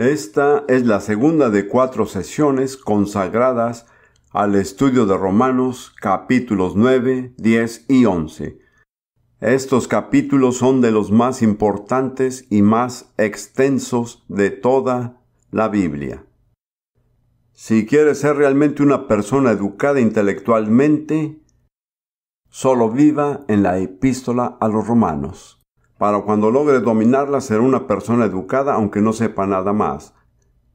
Esta es la segunda de 4 sesiones consagradas al estudio de Romanos capítulos 9, 10 y 11. Estos capítulos son de los más importantes y más extensos de toda la Biblia. Si quieres ser realmente una persona educada intelectualmente, solo viva en la epístola a los Romanos. Para cuando logre dominarla, será una persona educada aunque no sepa nada más.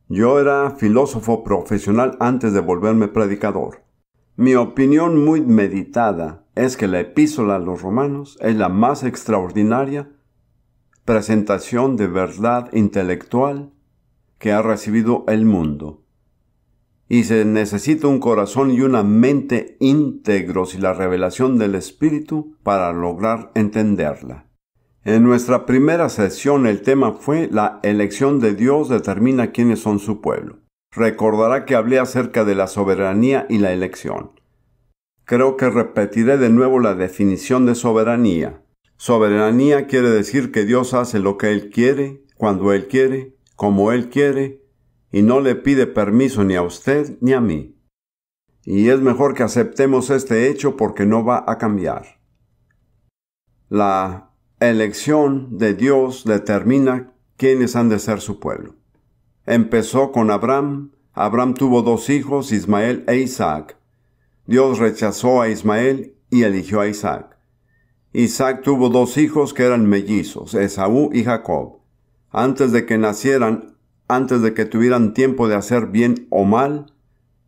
Yo era filósofo profesional antes de volverme predicador. Mi opinión muy meditada es que la epístola a los Romanos es la más extraordinaria presentación de verdad intelectual que ha recibido el mundo. Y se necesita un corazón y una mente íntegros y la revelación del Espíritu para lograr entenderla. En nuestra primera sesión el tema fue la elección de Dios determina quiénes son su pueblo. Recordará que hablé acerca de la soberanía y la elección. Creo que repetiré de nuevo la definición de soberanía. Soberanía quiere decir que Dios hace lo que Él quiere, cuando Él quiere, como Él quiere, y no le pide permiso ni a usted ni a mí. Y es mejor que aceptemos este hecho porque no va a cambiar. La elección de Dios determina quiénes han de ser su pueblo. Empezó con Abraham. Abraham tuvo 2 hijos, Ismael e Isaac. Dios rechazó a Ismael y eligió a Isaac. Isaac tuvo 2 hijos que eran mellizos, Esaú y Jacob. Antes de que nacieran, antes de que tuvieran tiempo de hacer bien o mal,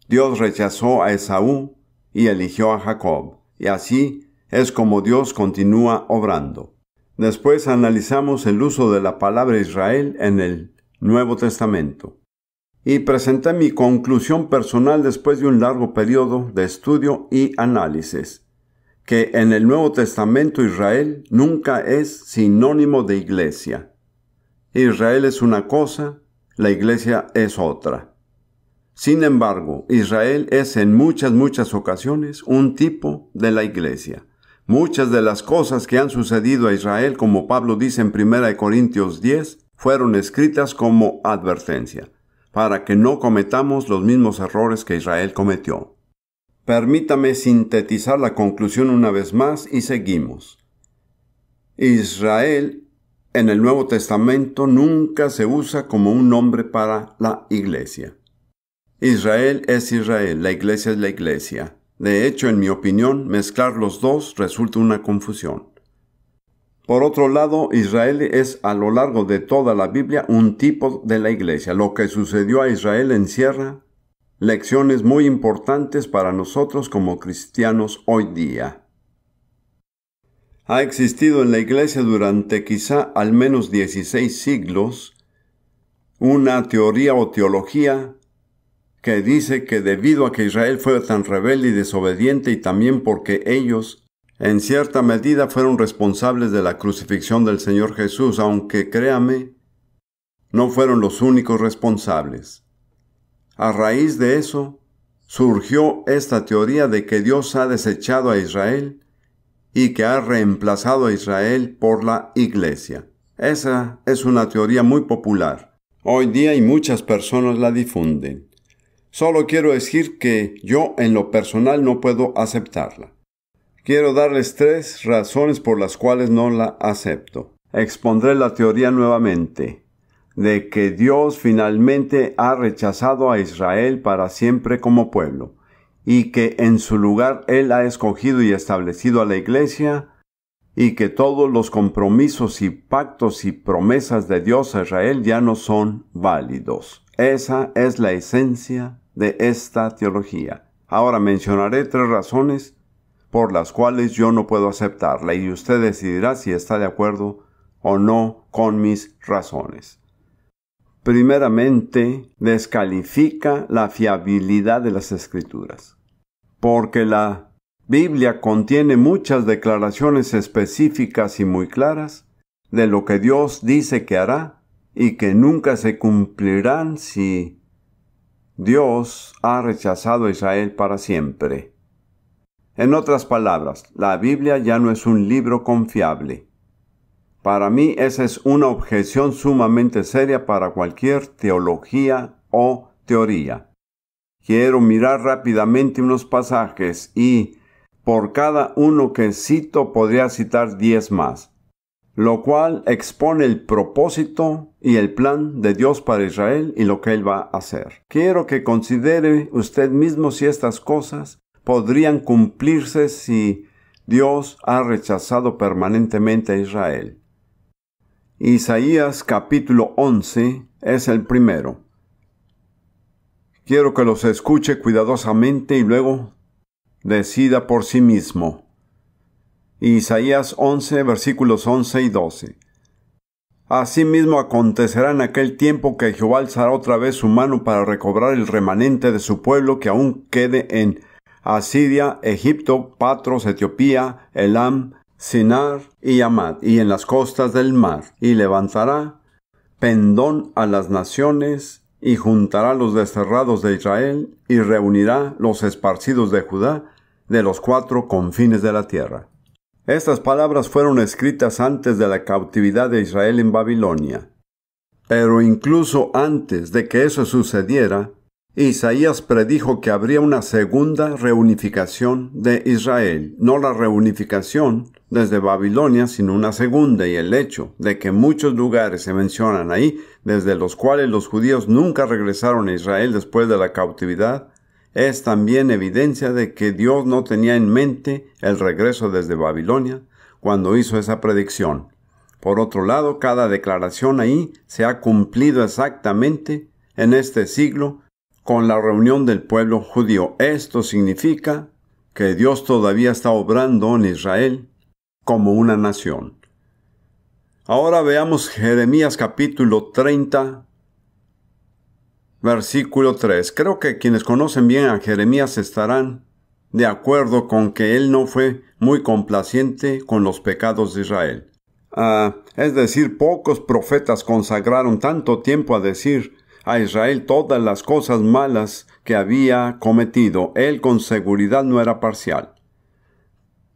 Dios rechazó a Esaú y eligió a Jacob. Y así es como Dios continúa obrando. Después analizamos el uso de la palabra Israel en el Nuevo Testamento. Y presenté mi conclusión personal después de un largo periodo de estudio y análisis, que en el Nuevo Testamento Israel nunca es sinónimo de iglesia. Israel es una cosa, la iglesia es otra. Sin embargo, Israel es en muchas ocasiones un tipo de la iglesia. Muchas de las cosas que han sucedido a Israel, como Pablo dice en 1 Corintios 10, fueron escritas como advertencia, para que no cometamos los mismos errores que Israel cometió. Permítame sintetizar la conclusión una vez más y seguimos. Israel en el Nuevo Testamento nunca se usa como un nombre para la iglesia. Israel es Israel, la iglesia es la iglesia. De hecho, en mi opinión, mezclar los dos resulta una confusión. Por otro lado, Israel es a lo largo de toda la Biblia un tipo de la iglesia. Lo que sucedió a Israel encierra lecciones muy importantes para nosotros como cristianos hoy día. Ha existido en la iglesia durante quizá al menos 16 siglos una teoría o teología que dice que debido a que Israel fue tan rebelde y desobediente y también porque ellos, en cierta medida, fueron responsables de la crucifixión del Señor Jesús, aunque créame, no fueron los únicos responsables. A raíz de eso, surgió esta teoría de que Dios ha desechado a Israel y que ha reemplazado a Israel por la iglesia. Esa es una teoría muy popular. Hoy día y muchas personas la difunden. Solo quiero decir que yo en lo personal no puedo aceptarla. Quiero darles 3 razones por las cuales no la acepto. Expondré la teoría nuevamente, de que Dios finalmente ha rechazado a Israel para siempre como pueblo, y que en su lugar Él ha escogido y establecido a la iglesia, y que todos los compromisos y pactos y promesas de Dios a Israel ya no son válidos. Esa es la esencia de esta teología. Ahora mencionaré 3 razones por las cuales yo no puedo aceptarla y usted decidirá si está de acuerdo o no con mis razones. Primeramente, descalifica la fiabilidad de las Escrituras, porque la Biblia contiene muchas declaraciones específicas y muy claras de lo que Dios dice que hará y que nunca se cumplirán si Dios ha rechazado a Israel para siempre. En otras palabras, la Biblia ya no es un libro confiable. Para mí esa es una objeción sumamente seria para cualquier teología o teoría. Quiero mirar rápidamente unos pasajes y por cada uno que cito podría citar 10 más, lo cual expone el propósito y el plan de Dios para Israel y lo que Él va a hacer. Quiero que considere usted mismo si estas cosas podrían cumplirse si Dios ha rechazado permanentemente a Israel. Isaías capítulo 11 es el primero. Quiero que los escuche cuidadosamente y luego decida por sí mismo. Isaías 11, versículos 11 y 12. Asimismo acontecerá en aquel tiempo que Jehová alzará otra vez su mano para recobrar el remanente de su pueblo que aún quede en Asiria, Egipto, Patros, Etiopía, Elam, Sinar y Amad, y en las costas del mar, y levantará pendón a las naciones, y juntará los desterrados de Israel, y reunirá los esparcidos de Judá, de los 4 confines de la tierra. Estas palabras fueron escritas antes de la cautividad de Israel en Babilonia. Pero incluso antes de que eso sucediera, Isaías predijo que habría una segunda reunificación de Israel, no la reunificación desde Babilonia, sino una segunda, y el hecho de que muchos lugares se mencionan ahí, desde los cuales los judíos nunca regresaron a Israel después de la cautividad, es también evidencia de que Dios no tenía en mente el regreso desde Babilonia cuando hizo esa predicción. Por otro lado, cada declaración ahí se ha cumplido exactamente en este siglo con la reunión del pueblo judío. Esto significa que Dios todavía está obrando en Israel como una nación. Ahora veamos Jeremías capítulo 30, versículo 3. Creo que quienes conocen bien a Jeremías estarán de acuerdo con que él no fue muy complaciente con los pecados de Israel. Es decir, pocos profetas consagraron tanto tiempo a decir a Israel todas las cosas malas que había cometido. Él con seguridad no era parcial.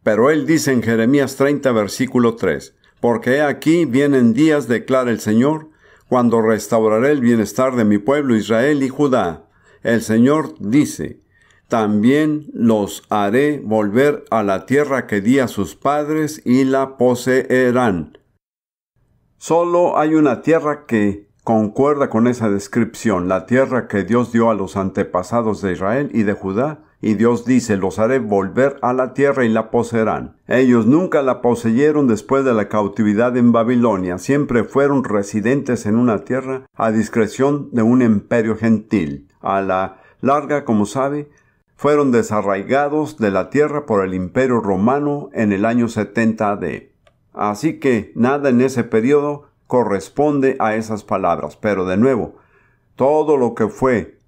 Pero él dice en Jeremías 30, versículo 3, «Porque he aquí vienen días, declara el Señor, cuando restauraré el bienestar de mi pueblo Israel y Judá». El Señor dice, «También los haré volver a la tierra que di a sus padres y la poseerán». Solo hay una tierra que concuerda con esa descripción, la tierra que Dios dio a los antepasados de Israel y de Judá, y Dios dice, los haré volver a la tierra y la poseerán. Ellos nunca la poseyeron después de la cautividad en Babilonia, siempre fueron residentes en una tierra a discreción de un imperio gentil. A la larga, como sabe, fueron desarraigados de la tierra por el imperio romano en el año 70 AD. Así que nada en ese periodo corresponde a esas palabras. Pero de nuevo, todo lo que fue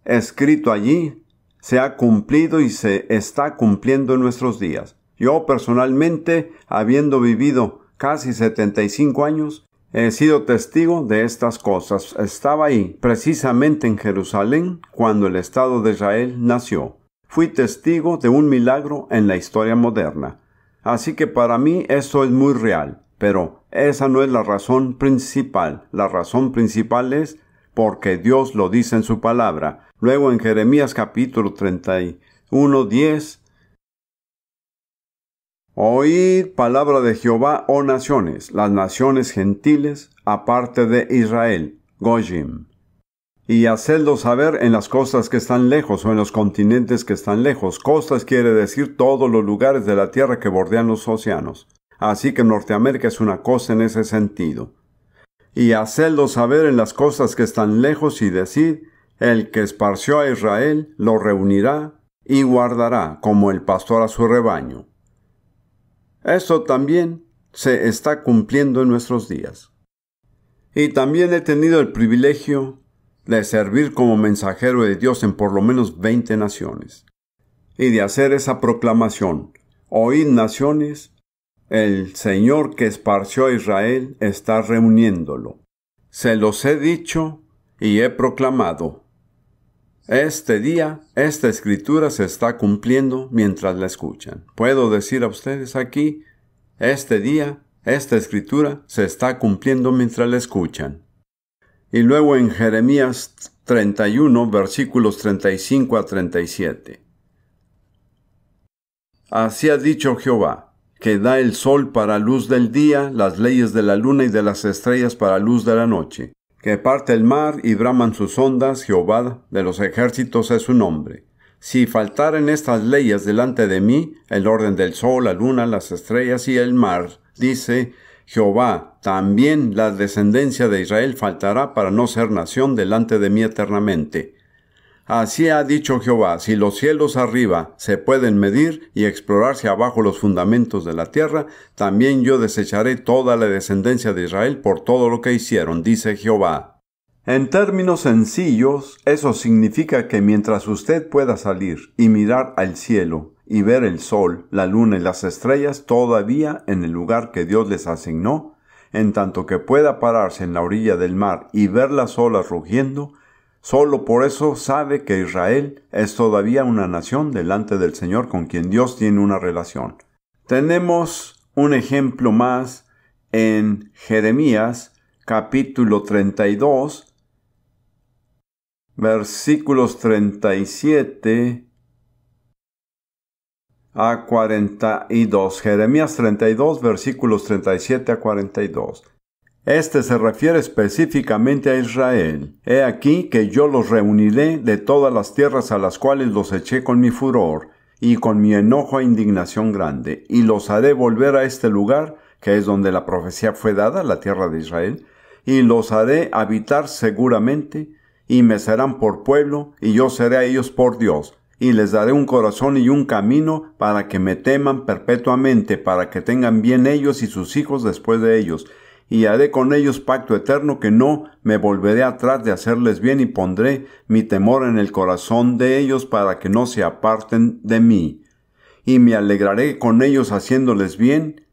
escrito allí se ha cumplido y se está cumpliendo en nuestros días. Yo personalmente, habiendo vivido casi 75 años, he sido testigo de estas cosas. Estaba ahí, precisamente en Jerusalén, cuando el Estado de Israel nació. Fui testigo de un milagro en la historia moderna. Así que para mí esto es muy real. Pero esa no es la razón principal. La razón principal es porque Dios lo dice en su palabra. Luego en Jeremías capítulo 31, 10. «Oíd palabra de Jehová, oh naciones, las naciones gentiles, aparte de Israel, Goyim. Y hacedlo saber en las costas que están lejos, o en los continentes que están lejos». Costas quiere decir todos los lugares de la tierra que bordean los océanos. Así que Norteamérica es una cosa en ese sentido. «Y hacedlo saber en las costas que están lejos, y decid, el que esparció a Israel lo reunirá y guardará como el pastor a su rebaño». Esto también se está cumpliendo en nuestros días. Y también he tenido el privilegio de servir como mensajero de Dios en por lo menos 20 naciones. Y de hacer esa proclamación: «Oíd naciones, el Señor que esparció a Israel está reuniéndolo. Se los he dicho y he proclamado». Este día, esta escritura se está cumpliendo mientras la escuchan. Puedo decir a ustedes aquí, este día, Esta escritura se está cumpliendo mientras la escuchan. Y luego en Jeremías 31, versículos 35 a 37. Así ha dicho Jehová, que da el sol para luz del día, las leyes de la luna y de las estrellas para luz de la noche, que parte el mar y braman sus ondas, Jehová de los ejércitos es su nombre. Si faltaren estas leyes delante de mí, el orden del sol, la luna, las estrellas y el mar, dice Jehová, también la descendencia de Israel faltará para no ser nación delante de mí eternamente. Así ha dicho Jehová, si los cielos arriba se pueden medir y explorarse abajo los fundamentos de la tierra, también yo desecharé toda la descendencia de Israel por todo lo que hicieron, dice Jehová. En términos sencillos, eso significa que mientras usted pueda salir y mirar al cielo y ver el sol, la luna y las estrellas todavía en el lugar que Dios les asignó, en tanto que pueda pararse en la orilla del mar y ver las olas rugiendo, solo por eso sabe que Israel es todavía una nación delante del Señor con quien Dios tiene una relación. Tenemos un ejemplo más en Jeremías capítulo 32, versículos 37 a 42. Jeremías 32, versículos 37 a 42. Este se refiere específicamente a Israel. He aquí que yo los reuniré de todas las tierras a las cuales los eché con mi furor, y con mi enojo e indignación grande, y los haré volver a este lugar, que es donde la profecía fue dada, la tierra de Israel, y los haré habitar seguramente, y me serán por pueblo, y yo seré a ellos por Dios, y les daré un corazón y un camino para que me teman perpetuamente, para que tengan bien ellos y sus hijos después de ellos, y haré con ellos pacto eterno que no me volveré atrás de hacerles bien, y pondré mi temor en el corazón de ellos para que no se aparten de mí. Y me alegraré con ellos haciéndoles bien,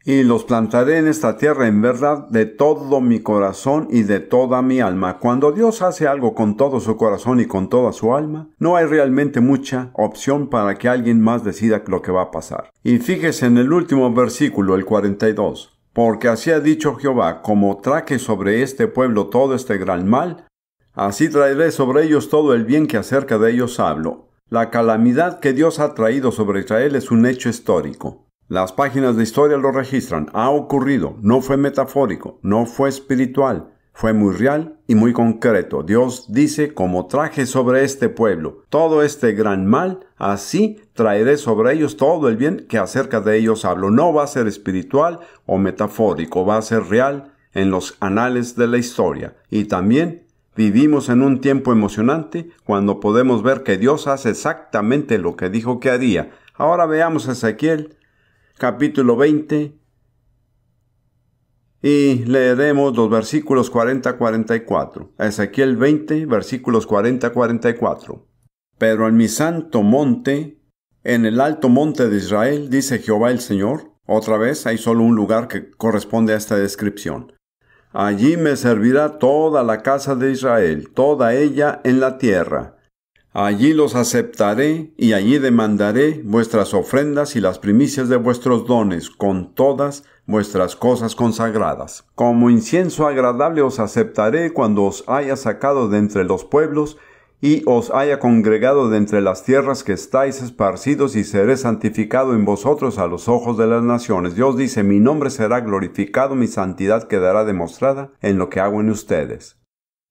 y los plantaré en esta tierra en verdad de todo mi corazón y de toda mi alma. Cuando Dios hace algo con todo su corazón y con toda su alma, no hay realmente mucha opción para que alguien más decida lo que va a pasar. Y fíjese en el último versículo, el 42. Porque así ha dicho Jehová, como traje sobre este pueblo todo este gran mal, así traeré sobre ellos todo el bien que acerca de ellos hablo. La calamidad que Dios ha traído sobre Israel es un hecho histórico. Las páginas de historia lo registran. Ha ocurrido. No fue metafórico. No fue espiritual. Fue muy real y muy concreto. Dios dice, como traje sobre este pueblo todo este gran mal, así traeré sobre ellos todo el bien que acerca de ellos hablo. No va a ser espiritual o metafórico. Va a ser real en los anales de la historia. Y también vivimos en un tiempo emocionante cuando podemos ver que Dios hace exactamente lo que dijo que haría. Ahora veamos Ezequiel capítulo 20, y leeremos los versículos 40-44. Ezequiel 20, versículos 40-44. Pero en mi santo monte, en el alto monte de Israel, dice Jehová el Señor. Otra vez, hay solo un lugar que corresponde a esta descripción. Allí me servirá toda la casa de Israel, toda ella en la tierra. Allí los aceptaré, y allí demandaré vuestras ofrendas y las primicias de vuestros dones, con todas vuestras cosas consagradas. Como incienso agradable os aceptaré cuando os haya sacado de entre los pueblos, y os haya congregado de entre las tierras que estáis esparcidos, y seré santificado en vosotros a los ojos de las naciones. Dios dice, mi nombre será glorificado, mi santidad quedará demostrada en lo que hago en ustedes.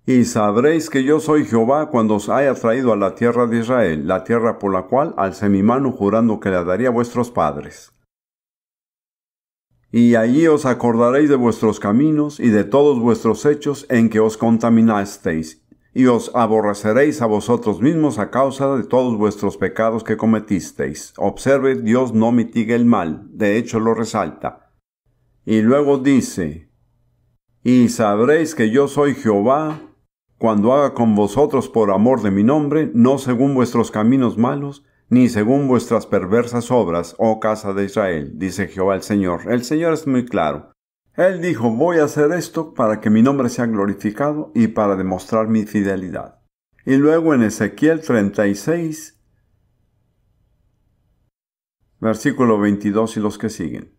Y sabréis que yo soy Jehová cuando os haya traído a la tierra de Israel, la tierra por la cual alcé mi mano jurando que la daría a vuestros padres. Y allí os acordaréis de vuestros caminos y de todos vuestros hechos en que os contaminasteis, y os aborreceréis a vosotros mismos a causa de todos vuestros pecados que cometisteis. Observe, Dios no mitiga el mal, de hecho lo resalta. Y luego dice, y sabréis que yo soy Jehová, cuando haga con vosotros por amor de mi nombre, no según vuestros caminos malos, ni según vuestras perversas obras, oh casa de Israel, dice Jehová el Señor. El Señor es muy claro. Él dijo, voy a hacer esto para que mi nombre sea glorificado y para demostrar mi fidelidad. Y luego en Ezequiel 36, versículo 22 y los que siguen.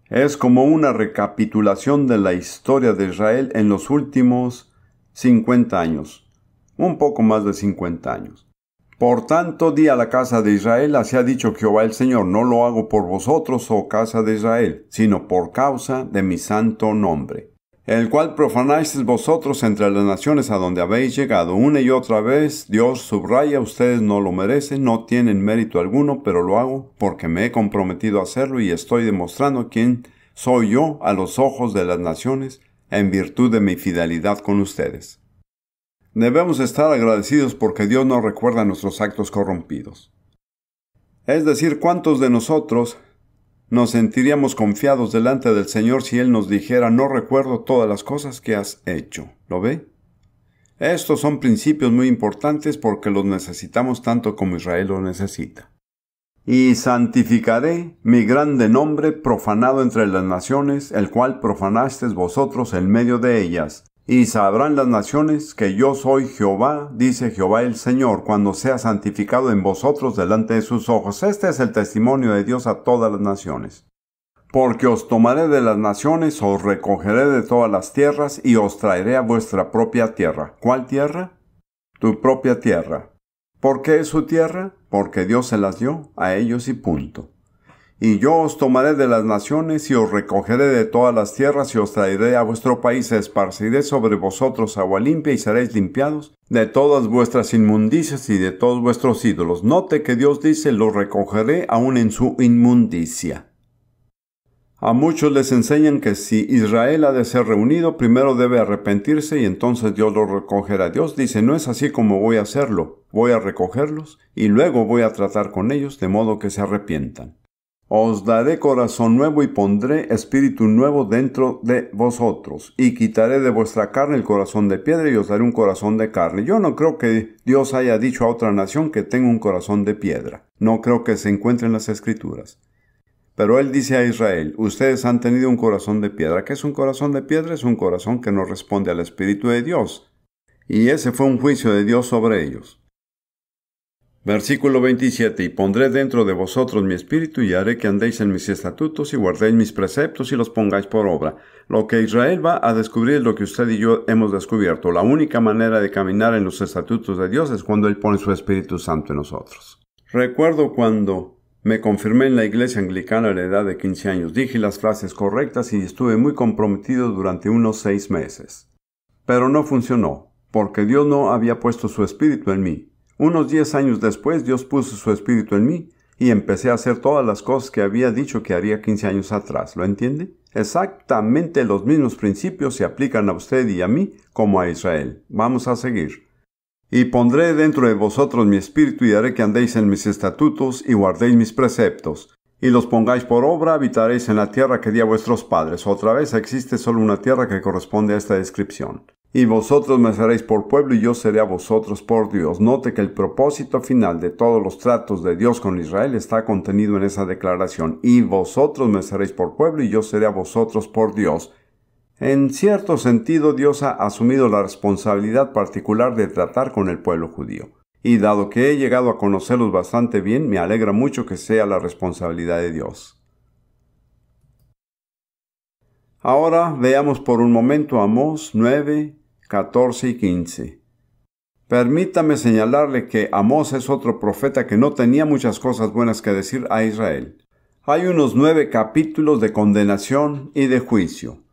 Es como una recapitulación de la historia de Israel en los últimos 50 años, un poco más de 50 años. Por tanto, di a la casa de Israel, así ha dicho Jehová el Señor, no lo hago por vosotros, oh casa de Israel, sino por causa de mi santo nombre, el cual profanáis vosotros entre las naciones a donde habéis llegado. Una y otra vez Dios subraya, ustedes no lo merecen, no tienen mérito alguno, pero lo hago porque me he comprometido a hacerlo y estoy demostrando quién soy yo a los ojos de las naciones en virtud de mi fidelidad con ustedes. Debemos estar agradecidos porque Dios no recuerda nuestros actos corrompidos. Es decir, ¿cuántos de nosotros nos sentiríamos confiados delante del Señor si Él nos dijera, no recuerdo todas las cosas que has hecho? ¿Lo ve? Estos son principios muy importantes porque los necesitamos tanto como Israel lo necesita. Y santificaré mi grande nombre profanado entre las naciones, el cual profanasteis vosotros en medio de ellas. Y sabrán las naciones que yo soy Jehová, dice Jehová el Señor, cuando sea santificado en vosotros delante de sus ojos. Este es el testimonio de Dios a todas las naciones. Porque os tomaré de las naciones, os recogeré de todas las tierras, y os traeré a vuestra propia tierra. ¿Cuál tierra? Tu propia tierra. ¿Por qué es su tierra? Porque Dios se las dio a ellos y punto. Y yo os tomaré de las naciones, y os recogeré de todas las tierras, y os traeré a vuestro país, esparciré sobre vosotros agua limpia, y seréis limpiados de todas vuestras inmundicias y de todos vuestros ídolos. Note que Dios dice, los recogeré aún en su inmundicia. A muchos les enseñan que si Israel ha de ser reunido, primero debe arrepentirse y entonces Dios lo recogerá. Dios dice, no es así como voy a hacerlo. Voy a recogerlos y luego voy a tratar con ellos de modo que se arrepientan. Os daré corazón nuevo y pondré espíritu nuevo dentro de vosotros, y quitaré de vuestra carne el corazón de piedra y os daré un corazón de carne. Yo no creo que Dios haya dicho a otra nación que tenga un corazón de piedra. No creo que se encuentre en las Escrituras. Pero Él dice a Israel, ustedes han tenido un corazón de piedra. ¿Qué es un corazón de piedra? Es un corazón que no responde al Espíritu de Dios. Y ese fue un juicio de Dios sobre ellos. Versículo 27. Y pondré dentro de vosotros mi espíritu, y haré que andéis en mis estatutos, y guardéis mis preceptos, y los pongáis por obra. Lo que Israel va a descubrir es lo que usted y yo hemos descubierto. La única manera de caminar en los estatutos de Dios es cuando Él pone su Espíritu Santo en nosotros. Recuerdo cuando me confirmé en la iglesia anglicana a la edad de 15 años. Dije las frases correctas y estuve muy comprometido durante unos 6 meses. Pero no funcionó, porque Dios no había puesto su Espíritu en mí. Unos 10 años después, Dios puso su Espíritu en mí y empecé a hacer todas las cosas que había dicho que haría 15 años atrás. ¿Lo entiende? Exactamente los mismos principios se aplican a usted y a mí como a Israel. Vamos a seguir. Y pondré dentro de vosotros mi espíritu y haré que andéis en mis estatutos y guardéis mis preceptos. Y los pongáis por obra, habitaréis en la tierra que di a vuestros padres. Otra vez existe solo una tierra que corresponde a esta descripción. Y vosotros me seréis por pueblo y yo seré a vosotros por Dios. Note que el propósito final de todos los tratos de Dios con Israel está contenido en esa declaración. Y vosotros me seréis por pueblo y yo seré a vosotros por Dios. En cierto sentido, Dios ha asumido la responsabilidad particular de tratar con el pueblo judío. Y dado que he llegado a conocerlos bastante bien, me alegra mucho que sea la responsabilidad de Dios. Ahora veamos por un momento Amós 9, 14 y 15. Permítame señalarle que Amós es otro profeta que no tenía muchas cosas buenas que decir a Israel. Hay unos 9 capítulos de condenación y de juicio.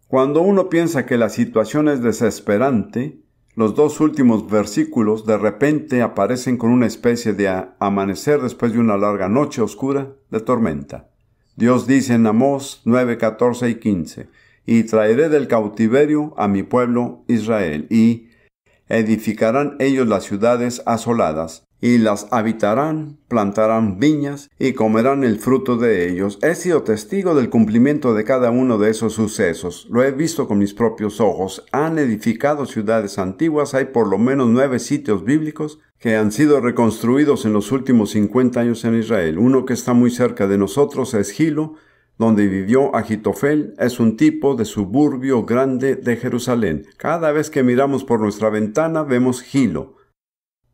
Cuando uno piensa que la situación es desesperante, los 2 últimos versículos de repente aparecen con una especie de amanecer después de una larga noche oscura de tormenta. Dios dice en Amós 9, 14 y 15, y traeré del cautiverio a mi pueblo Israel, y edificarán ellos las ciudades asoladas, y las habitarán, plantarán viñas, y comerán el fruto de ellos. He sido testigo del cumplimiento de cada uno de esos sucesos. Lo he visto con mis propios ojos. Han edificado ciudades antiguas. Hay por lo menos 9 sitios bíblicos que han sido reconstruidos en los últimos 50 años en Israel. Uno que está muy cerca de nosotros es Gilo, donde vivió Agitofel. Es un tipo de suburbio grande de Jerusalén. Cada vez que miramos por nuestra ventana vemos Gilo.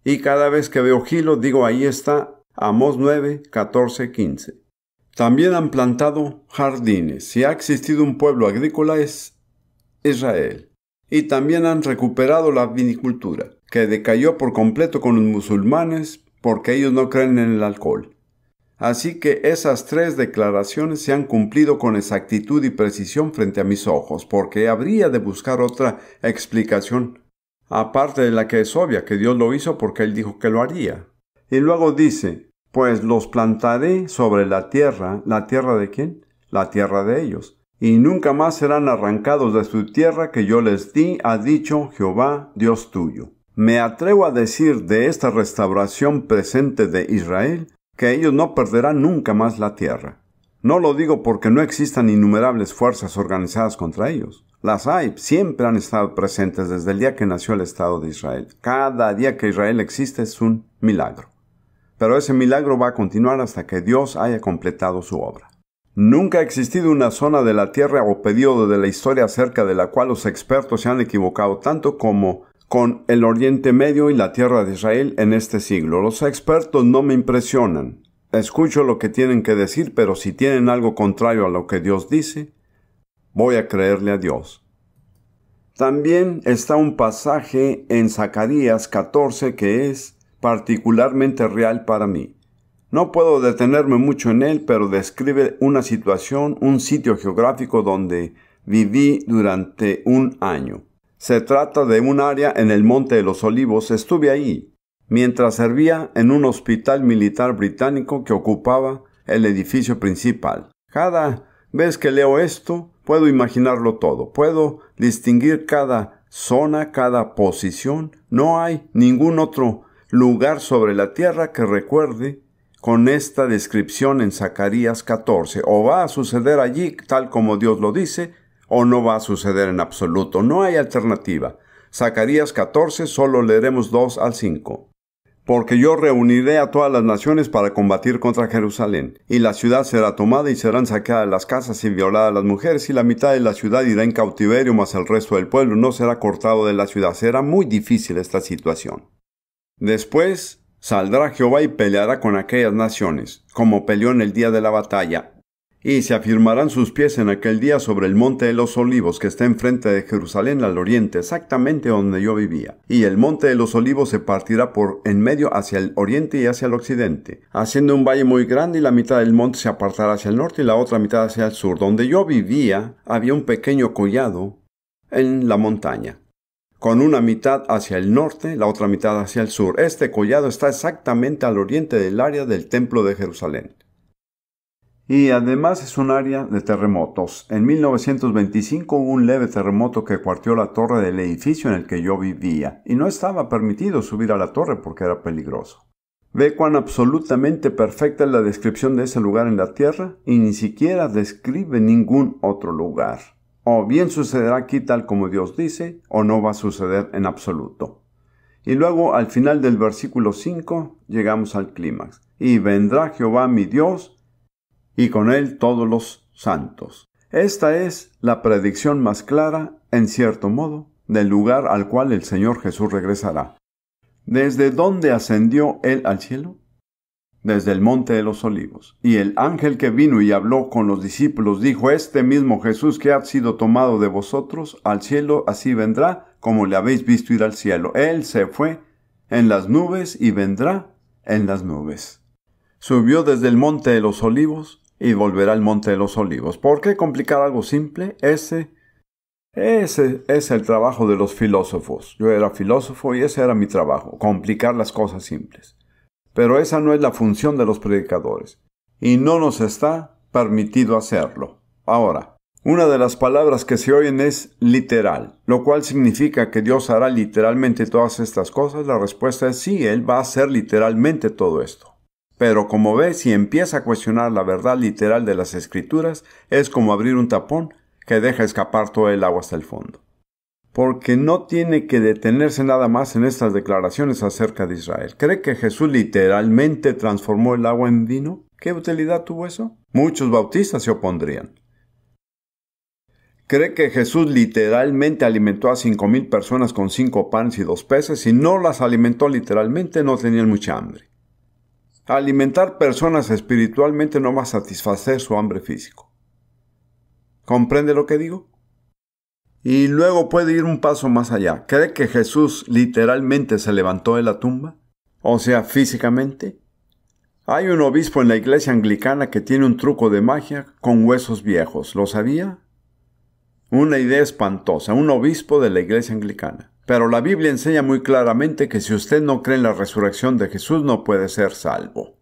Y cada vez que veo Gilo, digo, ahí está Amós 9, 14, 15. También han plantado jardines. Si ha existido un pueblo agrícola es Israel. Y también han recuperado la vinicultura, que decayó por completo con los musulmanes porque ellos no creen en el alcohol. Así que esas tres declaraciones se han cumplido con exactitud y precisión frente a mis ojos, porque habría de buscar otra explicación, aparte de la que es obvia, que Dios lo hizo porque Él dijo que lo haría. Y luego dice, pues los plantaré sobre la tierra. ¿La tierra de quién? La tierra de ellos. Y nunca más serán arrancados de su tierra que yo les di, ha dicho Jehová, Dios tuyo. Me atrevo a decir de esta restauración presente de Israel, que ellos no perderán nunca más la tierra. No lo digo porque no existan innumerables fuerzas organizadas contra ellos. Las hay, siempre han estado presentes desde el día que nació el Estado de Israel. Cada día que Israel existe es un milagro. Pero ese milagro va a continuar hasta que Dios haya completado su obra. Nunca ha existido una zona de la tierra o periodo de la historia acerca de la cual los expertos se han equivocado tanto como con el Oriente Medio y la tierra de Israel en este siglo. Los expertos no me impresionan. Escucho lo que tienen que decir, pero si tienen algo contrario a lo que Dios dice, voy a creerle a Dios. También está un pasaje en Zacarías 14 que es particularmente real para mí. No puedo detenerme mucho en él, pero describe una situación, un sitio geográfico donde viví durante un año. Se trata de un área en el Monte de los Olivos. Estuve ahí mientras servía en un hospital militar británico que ocupaba el edificio principal. Cada vez que leo esto, puedo imaginarlo todo. Puedo distinguir cada zona, cada posición. No hay ningún otro lugar sobre la tierra que recuerde con esta descripción en Zacarías 14. O va a suceder allí tal como Dios lo dice, o no va a suceder en absoluto. No hay alternativa. Zacarías 14 solo leeremos 2 al 5. Porque yo reuniré a todas las naciones para combatir contra Jerusalén, y la ciudad será tomada y serán saqueadas las casas y violadas las mujeres, y la mitad de la ciudad irá en cautiverio, mas el resto del pueblo no será cortado de la ciudad. Será muy difícil esta situación. Después saldrá Jehová y peleará con aquellas naciones, como peleó en el día de la batalla. Y se afirmarán sus pies en aquel día sobre el monte de los olivos que está enfrente de Jerusalén al oriente, exactamente donde yo vivía. Y el monte de los olivos se partirá por en medio hacia el oriente y hacia el occidente, haciendo un valle muy grande, y la mitad del monte se apartará hacia el norte y la otra mitad hacia el sur. Donde yo vivía había un pequeño collado en la montaña, con una mitad hacia el norte, la otra mitad hacia el sur. Este collado está exactamente al oriente del área del templo de Jerusalén. Y además es un área de terremotos. En 1925 hubo un leve terremoto que cuarteó la torre del edificio en el que yo vivía, y no estaba permitido subir a la torre porque era peligroso. ¿Ve cuán absolutamente perfecta es la descripción de ese lugar en la tierra? Y ni siquiera describe ningún otro lugar. O bien sucederá aquí tal como Dios dice, o no va a suceder en absoluto. Y luego al final del versículo 5 llegamos al clímax. Y vendrá Jehová mi Dios, y con él todos los santos. Esta es la predicción más clara, en cierto modo, del lugar al cual el Señor Jesús regresará. ¿Desde dónde ascendió él al cielo? Desde el monte de los olivos. Y el ángel que vino y habló con los discípulos dijo: este mismo Jesús que ha sido tomado de vosotros al cielo, así vendrá como le habéis visto ir al cielo. Él se fue en las nubes y vendrá en las nubes. Subió desde el monte de los olivos y volverá al monte de los olivos. ¿Por qué complicar algo simple? Ese es el trabajo de los filósofos. Yo era filósofo y ese era mi trabajo, complicar las cosas simples. Pero esa no es la función de los predicadores, y no nos está permitido hacerlo. Ahora, una de las palabras que se oyen es literal, lo cual significa que Dios hará literalmente todas estas cosas. La respuesta es sí, Él va a hacer literalmente todo esto. Pero como ve, si empieza a cuestionar la verdad literal de las Escrituras, es como abrir un tapón que deja escapar todo el agua hasta el fondo. Porque no tiene que detenerse nada más en estas declaraciones acerca de Israel. ¿Cree que Jesús literalmente transformó el agua en vino? ¿Qué utilidad tuvo eso? Muchos bautistas se opondrían. ¿Cree que Jesús literalmente alimentó a 5,000 personas con 5 panes y 2 peces? Si no las alimentó literalmente, no tenían mucha hambre. Alimentar personas espiritualmente no va a satisfacer su hambre físico. ¿Comprende lo que digo? Y luego puede ir un paso más allá. ¿Cree que Jesús literalmente se levantó de la tumba? O sea, físicamente. Hay un obispo en la iglesia anglicana que tiene un truco de magia con huesos viejos. ¿Lo sabía? Una idea espantosa, un obispo de la iglesia anglicana. Pero la Biblia enseña muy claramente que si usted no cree en la resurrección de Jesús, no puede ser salvo.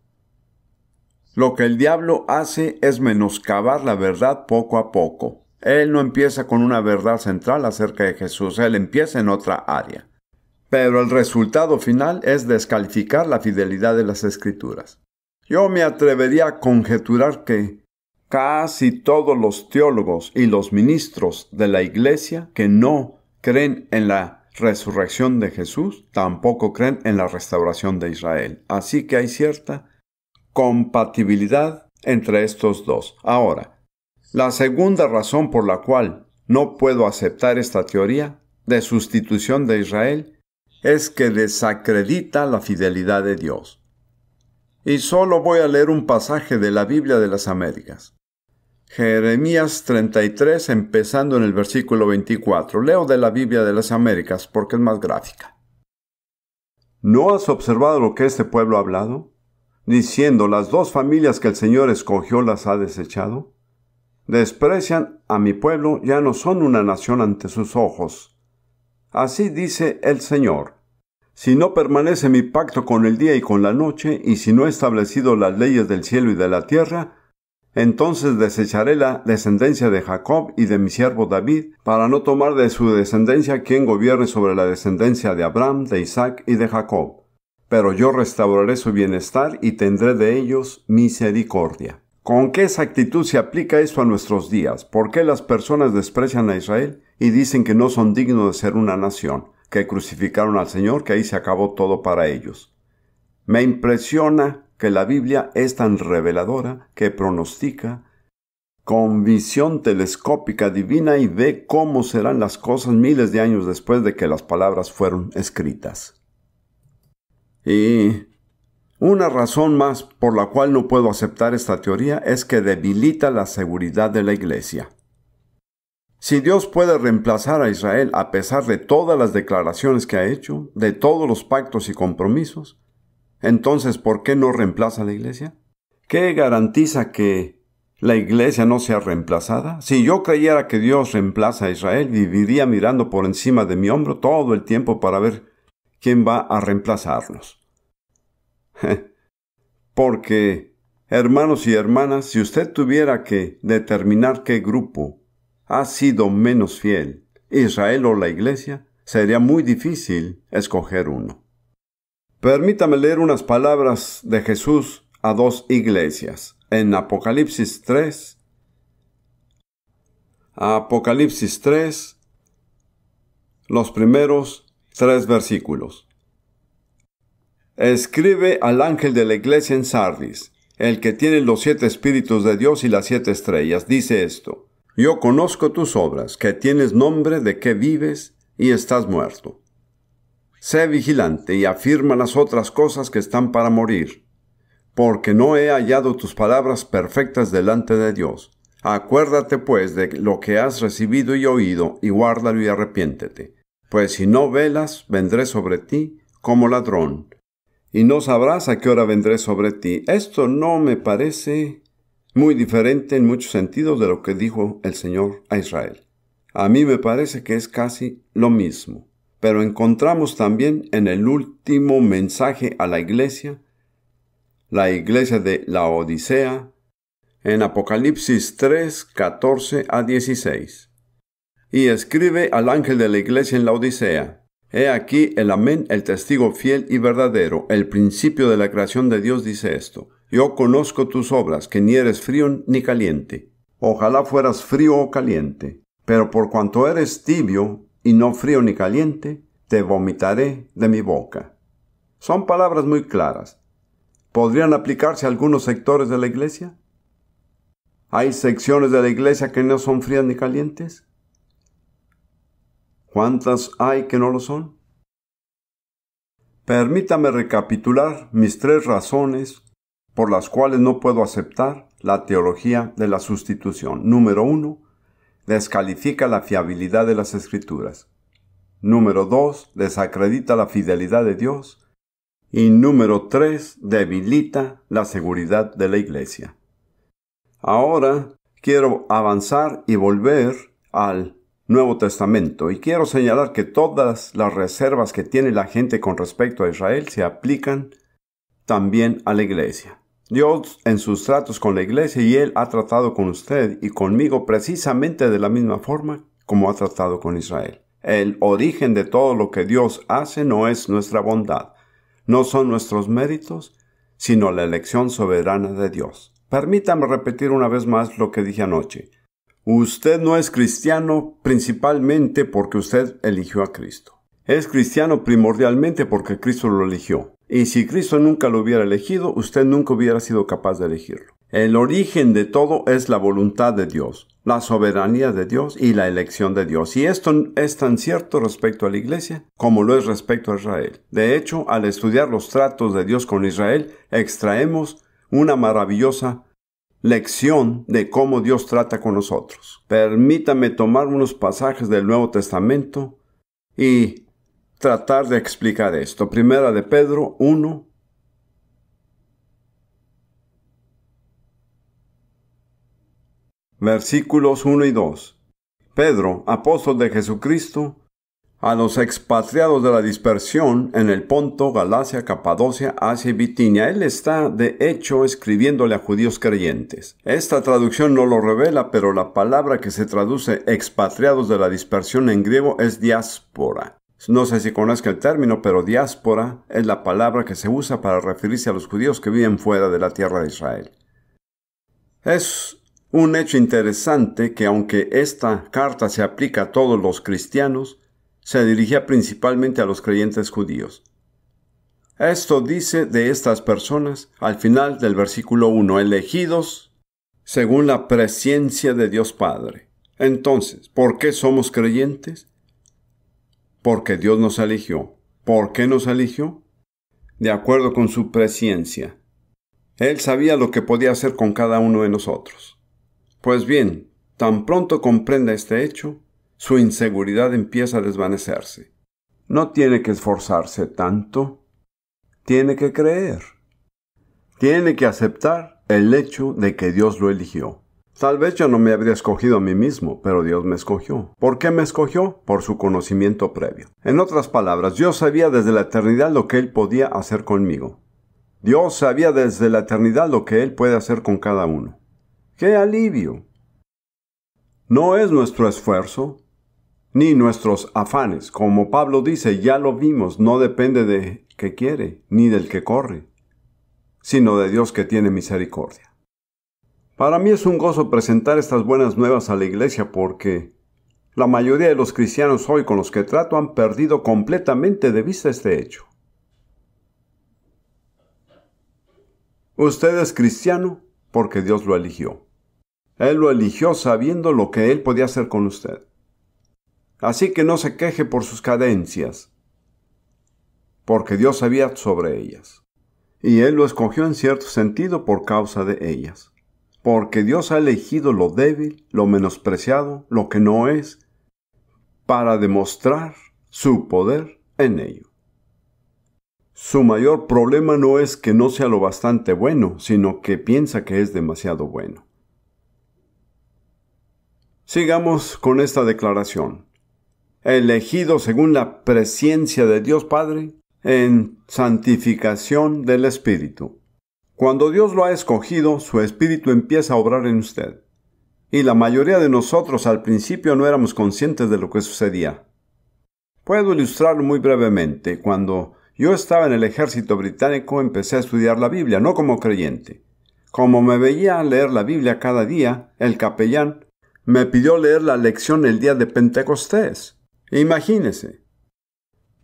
Lo que el diablo hace es menoscabar la verdad poco a poco. Él no empieza con una verdad central acerca de Jesús, él empieza en otra área. Pero el resultado final es descalificar la fidelidad de las Escrituras. Yo me atrevería a conjeturar que casi todos los teólogos y los ministros de la iglesia que no creen en la resurrección de Jesús, tampoco creen en la restauración de Israel. Así que hay cierta compatibilidad entre estos dos. Ahora, la segunda razón por la cual no puedo aceptar esta teoría de sustitución de Israel es que desacredita la fidelidad de Dios. Y solo voy a leer un pasaje de la Biblia de las Américas. Jeremías 33, empezando en el versículo 24. Leo de la Biblia de las Américas porque es más gráfica. ¿No has observado lo que este pueblo ha hablado? Diciendo, las dos familias que el Señor escogió las ha desechado. Desprecian a mi pueblo, ya no son una nación ante sus ojos. Así dice el Señor. Si no permanece mi pacto con el día y con la noche, y si no he establecido las leyes del cielo y de la tierra, entonces desecharé la descendencia de Jacob y de mi siervo David, para no tomar de su descendencia quien gobierne sobre la descendencia de Abraham, de Isaac y de Jacob. Pero yo restauraré su bienestar y tendré de ellos misericordia. ¿Con qué exactitud se aplica esto a nuestros días? ¿Por qué las personas desprecian a Israel y dicen que no son dignos de ser una nación, que crucificaron al Señor, que ahí se acabó todo para ellos? Me impresiona que la Biblia es tan reveladora que pronostica con visión telescópica divina y ve cómo serán las cosas miles de años después de que las palabras fueron escritas. Y una razón más por la cual no puedo aceptar esta teoría es que debilita la seguridad de la iglesia. Si Dios puede reemplazar a Israel a pesar de todas las declaraciones que ha hecho, de todos los pactos y compromisos, entonces ¿por qué no reemplaza a la iglesia? ¿Qué garantiza que la iglesia no sea reemplazada? Si yo creyera que Dios reemplaza a Israel, viviría mirando por encima de mi hombro todo el tiempo para ver quién va a reemplazarnos. Porque, hermanos y hermanas, si usted tuviera que determinar qué grupo ha sido menos fiel, Israel o la iglesia, sería muy difícil escoger uno. Permítame leer unas palabras de Jesús a dos iglesias. En Apocalipsis 3, los primeros 3 versículos. Escribe al ángel de la iglesia en Sardis, el que tiene los 7 espíritus de Dios y las 7 estrellas. Dice esto: yo conozco tus obras, que tienes nombre de que vives y estás muerto. Sé vigilante y afirma las otras cosas que están para morir, porque no he hallado tus palabras perfectas delante de Dios. Acuérdate pues de lo que has recibido y oído, y guárdalo y arrepiéntete. Pues si no velas, vendré sobre ti como ladrón, y no sabrás a qué hora vendré sobre ti. Esto no me parece muy diferente en muchos sentidos de lo que dijo el Señor a Israel. A mí me parece que es casi lo mismo. Pero encontramos también en el último mensaje a la iglesia de la Odisea, en Apocalipsis 3, 14 a 16. Y escribe al ángel de la iglesia en la Odisea: he aquí el Amén, el testigo fiel y verdadero, el principio de la creación de Dios dice esto: yo conozco tus obras, que ni eres frío ni caliente. Ojalá fueras frío o caliente, pero por cuanto eres tibio y no frío ni caliente, te vomitaré de mi boca. Son palabras muy claras. ¿Podrían aplicarse a algunos sectores de la iglesia? ¿Hay secciones de la iglesia que no son frías ni calientes? ¿Cuántas hay que no lo son? Permítame recapitular mis 3 razones por las cuales no puedo aceptar la teología de la sustitución. Número 1, descalifica la fiabilidad de las Escrituras. Número 2, desacredita la fidelidad de Dios. Y número 3, debilita la seguridad de la Iglesia. Ahora quiero avanzar y volver al Nuevo Testamento, y quiero señalar que todas las reservas que tiene la gente con respecto a Israel se aplican también a la Iglesia. Dios en sus tratos con la Iglesia, y Él ha tratado con usted y conmigo precisamente de la misma forma como ha tratado con Israel. El origen de todo lo que Dios hace no es nuestra bondad, no son nuestros méritos, sino la elección soberana de Dios. Permítame repetir una vez más lo que dije anoche. Usted no es cristiano principalmente porque usted eligió a Cristo. Es cristiano primordialmente porque Cristo lo eligió. Y si Cristo nunca lo hubiera elegido, usted nunca hubiera sido capaz de elegirlo. El origen de todo es la voluntad de Dios, la soberanía de Dios y la elección de Dios. Y esto es tan cierto respecto a la Iglesia como lo es respecto a Israel. De hecho, al estudiar los tratos de Dios con Israel, extraemos una maravillosa lección de cómo Dios trata con nosotros. Permítame tomar unos pasajes del Nuevo Testamento y tratar de explicar esto. Primera de Pedro 1. Versículos 1 y 2. Pedro, apóstol de Jesucristo, a los expatriados de la dispersión en el Ponto, Galacia, Capadocia, Asia y Bitinia. Él está, de hecho, escribiéndole a judíos creyentes. Esta traducción no lo revela, pero la palabra que se traduce expatriados de la dispersión en griego es diáspora. No sé si conozca el término, pero diáspora es la palabra que se usa para referirse a los judíos que viven fuera de la tierra de Israel. Es un hecho interesante que aunque esta carta se aplica a todos los cristianos, se dirigía principalmente a los creyentes judíos. Esto dice de estas personas al final del versículo 1, elegidos según la presciencia de Dios Padre. Entonces, ¿por qué somos creyentes? Porque Dios nos eligió. ¿Por qué nos eligió? De acuerdo con su presciencia. Él sabía lo que podía hacer con cada uno de nosotros. Pues bien, tan pronto comprenda este hecho, su inseguridad empieza a desvanecerse. No tiene que esforzarse tanto. Tiene que creer. Tiene que aceptar el hecho de que Dios lo eligió. Tal vez yo no me habría escogido a mí mismo, pero Dios me escogió. ¿Por qué me escogió? Por su conocimiento previo. En otras palabras, Dios sabía desde la eternidad lo que Él podía hacer conmigo. Dios sabía desde la eternidad lo que Él puede hacer con cada uno. ¡Qué alivio! No es nuestro esfuerzo, ni nuestros afanes. Como Pablo dice, ya lo vimos, no depende de que quiere, ni del que corre, sino de Dios que tiene misericordia. Para mí es un gozo presentar estas buenas nuevas a la iglesia porque la mayoría de los cristianos hoy con los que trato han perdido completamente de vista este hecho. Usted es cristiano porque Dios lo eligió. Él lo eligió sabiendo lo que Él podía hacer con usted. Así que no se queje por sus carencias, porque Dios sabía sobre ellas. Y Él lo escogió en cierto sentido por causa de ellas. Porque Dios ha elegido lo débil, lo menospreciado, lo que no es, para demostrar su poder en ello. Su mayor problema no es que no sea lo bastante bueno, sino que piensa que es demasiado bueno. Sigamos con esta declaración. Elegido según la presciencia de Dios Padre en santificación del Espíritu. Cuando Dios lo ha escogido, su Espíritu empieza a obrar en usted. Y la mayoría de nosotros al principio no éramos conscientes de lo que sucedía. Puedo ilustrarlo muy brevemente. Cuando yo estaba en el ejército británico, empecé a estudiar la Biblia, no como creyente. Como me veía leer la Biblia cada día, el capellán me pidió leer la lección el día de Pentecostés. Imagínese.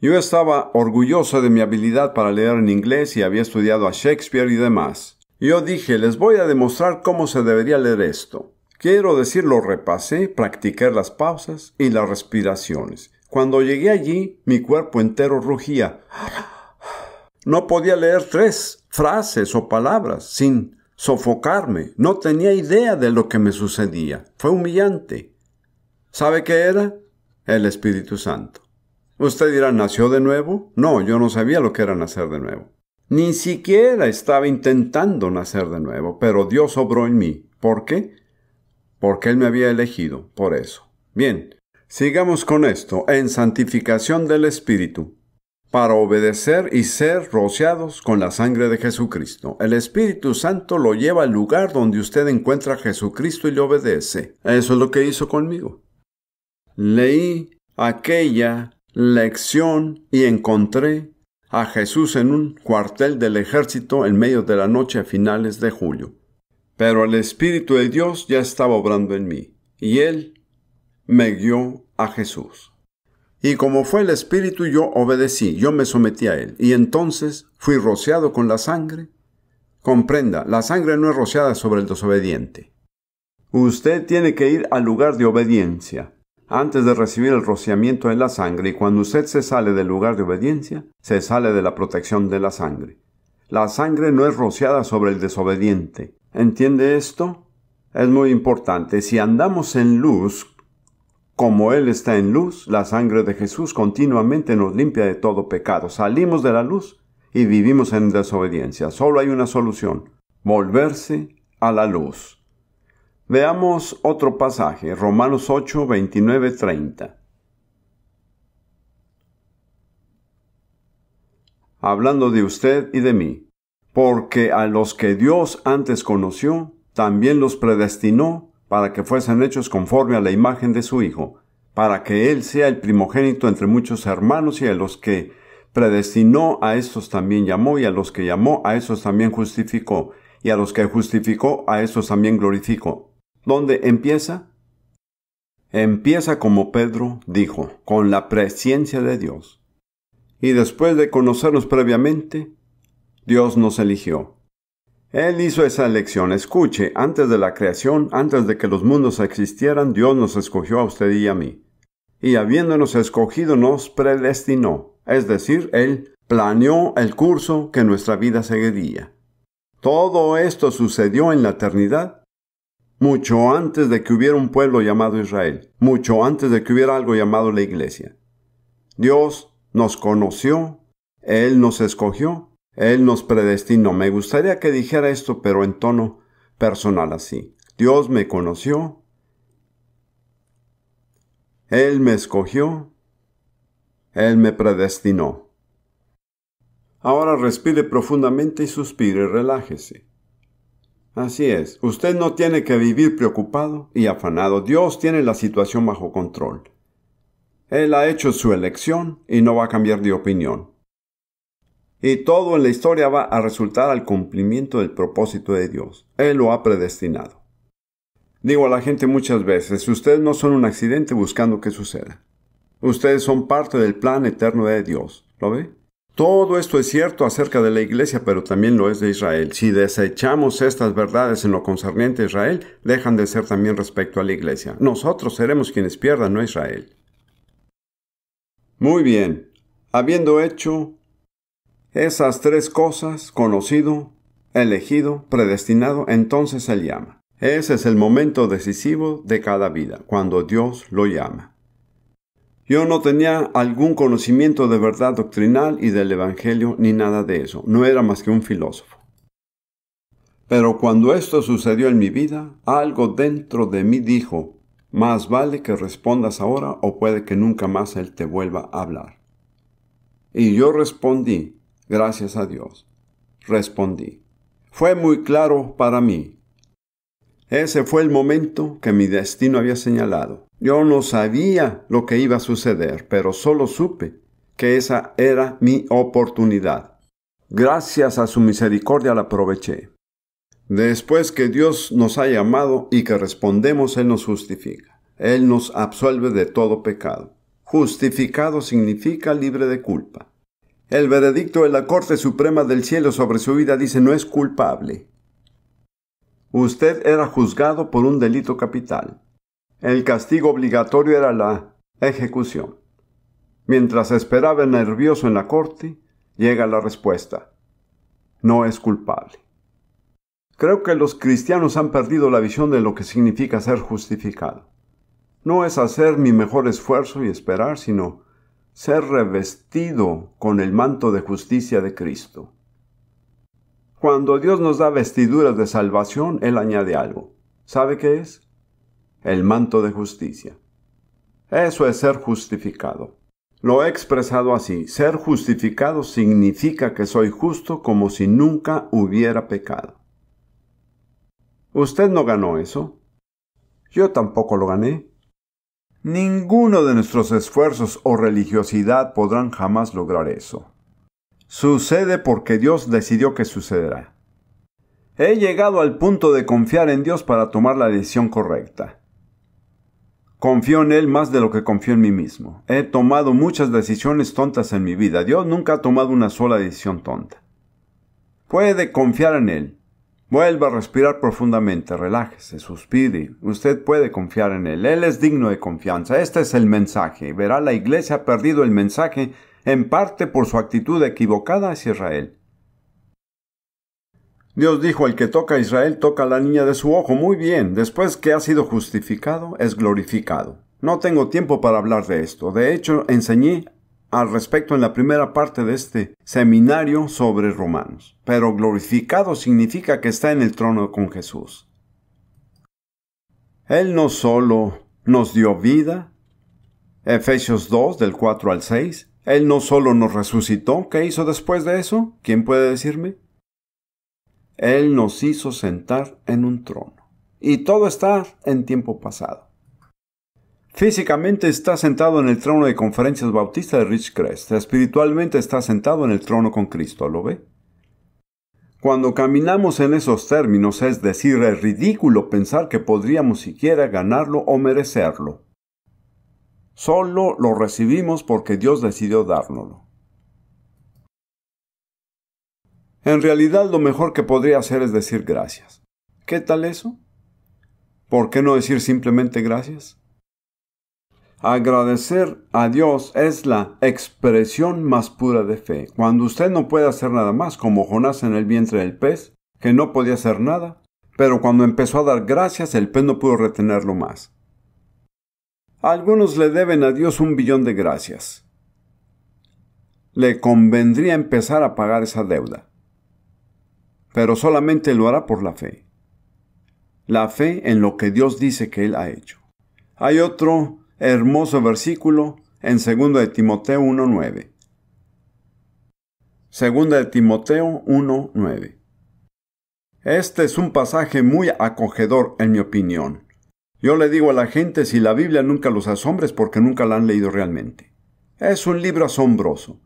Yo estaba orgulloso de mi habilidad para leer en inglés y había estudiado a Shakespeare y demás. Yo dije, les voy a demostrar cómo se debería leer esto. Quiero decir, lo repasé, practiqué las pausas y las respiraciones. Cuando llegué allí, mi cuerpo entero rugía. No podía leer 3 frases o palabras sin sofocarme. No tenía idea de lo que me sucedía. Fue humillante. ¿Sabe qué era? El Espíritu Santo. Usted dirá, ¿nació de nuevo? No, yo no sabía lo que era nacer de nuevo. Ni siquiera estaba intentando nacer de nuevo, pero Dios obró en mí. ¿Por qué? Porque Él me había elegido, por eso. Bien, sigamos con esto, en santificación del Espíritu, para obedecer y ser rociados con la sangre de Jesucristo. El Espíritu Santo lo lleva al lugar donde usted encuentra a Jesucristo y le obedece. Eso es lo que hizo conmigo. Leí aquella lección y encontré a Jesús en un cuartel del ejército en medio de la noche a finales de julio. Pero el Espíritu de Dios ya estaba obrando en mí, y Él me guió a Jesús. Y como fue el Espíritu, yo obedecí, yo me sometí a Él, y entonces fui rociado con la sangre. Comprenda, la sangre no es rociada sobre el desobediente. Usted tiene que ir al lugar de obediencia antes de recibir el rociamiento de la sangre, y cuando usted se sale del lugar de obediencia, se sale de la protección de la sangre. La sangre no es rociada sobre el desobediente. ¿Entiende esto? Es muy importante. Si andamos en luz, como Él está en luz, la sangre de Jesús continuamente nos limpia de todo pecado. Salimos de la luz y vivimos en desobediencia. Solo hay una solución: volverse a la luz. Veamos otro pasaje, Romanos 8, 29, 30. Hablando de usted y de mí. Porque a los que Dios antes conoció, también los predestinó para que fuesen hechos conforme a la imagen de su Hijo, para que Él sea el primogénito entre muchos hermanos, y a los que predestinó, a estos también llamó, y a los que llamó, a estos también justificó, y a los que justificó, a estos también glorificó. ¿Dónde empieza? Empieza como Pedro dijo, con la presencia de Dios. Y después de conocernos previamente, Dios nos eligió. Él hizo esa elección. Escuche, antes de la creación, antes de que los mundos existieran, Dios nos escogió a usted y a mí. Y habiéndonos escogido, nos predestinó. Es decir, Él planeó el curso que nuestra vida seguiría. Todo esto sucedió en la eternidad, mucho antes de que hubiera un pueblo llamado Israel, mucho antes de que hubiera algo llamado la iglesia. Dios nos conoció, Él nos escogió, Él nos predestinó. Me gustaría que dijera esto, pero en tono personal así. Dios me conoció, Él me escogió, Él me predestinó. Ahora respire profundamente y suspire y relájese. Así es, usted no tiene que vivir preocupado y afanado. Dios tiene la situación bajo control. Él ha hecho su elección y no va a cambiar de opinión. Y todo en la historia va a resultar al cumplimiento del propósito de Dios. Él lo ha predestinado. Digo a la gente muchas veces, ustedes no son un accidente buscando que suceda. Ustedes son parte del plan eterno de Dios. ¿Lo ve? Todo esto es cierto acerca de la iglesia, pero también lo es de Israel. Si desechamos estas verdades en lo concerniente a Israel, dejan de ser también respecto a la iglesia. Nosotros seremos quienes pierdan, no Israel. Muy bien. Habiendo hecho esas 3 cosas, conocido, elegido, predestinado, entonces Él llama. Ese es el momento decisivo de cada vida, cuando Dios lo llama. Yo no tenía algún conocimiento de verdad doctrinal y del Evangelio ni nada de eso. No era más que un filósofo. Pero cuando esto sucedió en mi vida, algo dentro de mí dijo, más vale que respondas ahora o puede que nunca más Él te vuelva a hablar. Y yo respondí, gracias a Dios. Respondí. Fue muy claro para mí. Ese fue el momento que mi destino había señalado. Yo no sabía lo que iba a suceder, pero solo supe que esa era mi oportunidad. Gracias a su misericordia la aproveché. Después que Dios nos ha llamado y que respondemos, Él nos justifica. Él nos absuelve de todo pecado. Justificado significa libre de culpa. El veredicto de la Corte Suprema del Cielo sobre su vida dice no es culpable. Usted era juzgado por un delito capital. El castigo obligatorio era la ejecución. Mientras esperaba nervioso en la corte, llega la respuesta: no es culpable. Creo que los cristianos han perdido la visión de lo que significa ser justificado. No es hacer mi mejor esfuerzo y esperar, sino ser revestido con el manto de justicia de Cristo. Cuando Dios nos da vestiduras de salvación, Él añade algo. ¿Sabe qué es? El manto de justicia. Eso es ser justificado. Lo he expresado así: ser justificado significa que soy justo como si nunca hubiera pecado. Usted no ganó eso. Yo tampoco lo gané. Ninguno de nuestros esfuerzos o religiosidad podrán jamás lograr eso. Sucede porque Dios decidió que sucederá. He llegado al punto de confiar en Dios para tomar la decisión correcta. Confío en Él más de lo que confío en mí mismo. He tomado muchas decisiones tontas en mi vida. Dios nunca ha tomado una sola decisión tonta. Puede confiar en Él. Vuelva a respirar profundamente, relájese, suspire. Usted puede confiar en Él. Él es digno de confianza. Este es el mensaje. Verá, la iglesia ha perdido el mensaje en parte por su actitud equivocada hacia Israel. Dios dijo: el que toca a Israel toca a la niña de su ojo. Muy bien, después que ha sido justificado, es glorificado. No tengo tiempo para hablar de esto. De hecho, enseñé al respecto en la primera parte de este seminario sobre Romanos. Pero glorificado significa que está en el trono con Jesús. Él no solo nos dio vida, Efesios 2, del 4 al 6. Él no solo nos resucitó. ¿Qué hizo después de eso? ¿Quién puede decirme? Él nos hizo sentar en un trono. Y todo está en tiempo pasado. Físicamente está sentado en el trono de Conferencias Bautistas de Ridgecrest. Espiritualmente está sentado en el trono con Cristo. ¿Lo ve? Cuando caminamos en esos términos, es decir, es ridículo pensar que podríamos siquiera ganarlo o merecerlo. Solo lo recibimos porque Dios decidió dárnoslo. En realidad, lo mejor que podría hacer es decir gracias. ¿Qué tal eso? ¿Por qué no decir simplemente gracias? Agradecer a Dios es la expresión más pura de fe. Cuando usted no puede hacer nada más, como Jonás en el vientre del pez, que no podía hacer nada, pero cuando empezó a dar gracias, el pez no pudo retenerlo más. Algunos le deben a Dios 1 billón de gracias. Le convendría empezar a pagar esa deuda, pero solamente lo hará por la fe. La fe en lo que Dios dice que Él ha hecho. Hay otro hermoso versículo en 2 de Timoteo 1:9. 2 de Timoteo 1:9. Este es un pasaje muy acogedor, en mi opinión. Yo le digo a la gente, si la Biblia nunca los asombra es porque nunca la han leído realmente. Es un libro asombroso.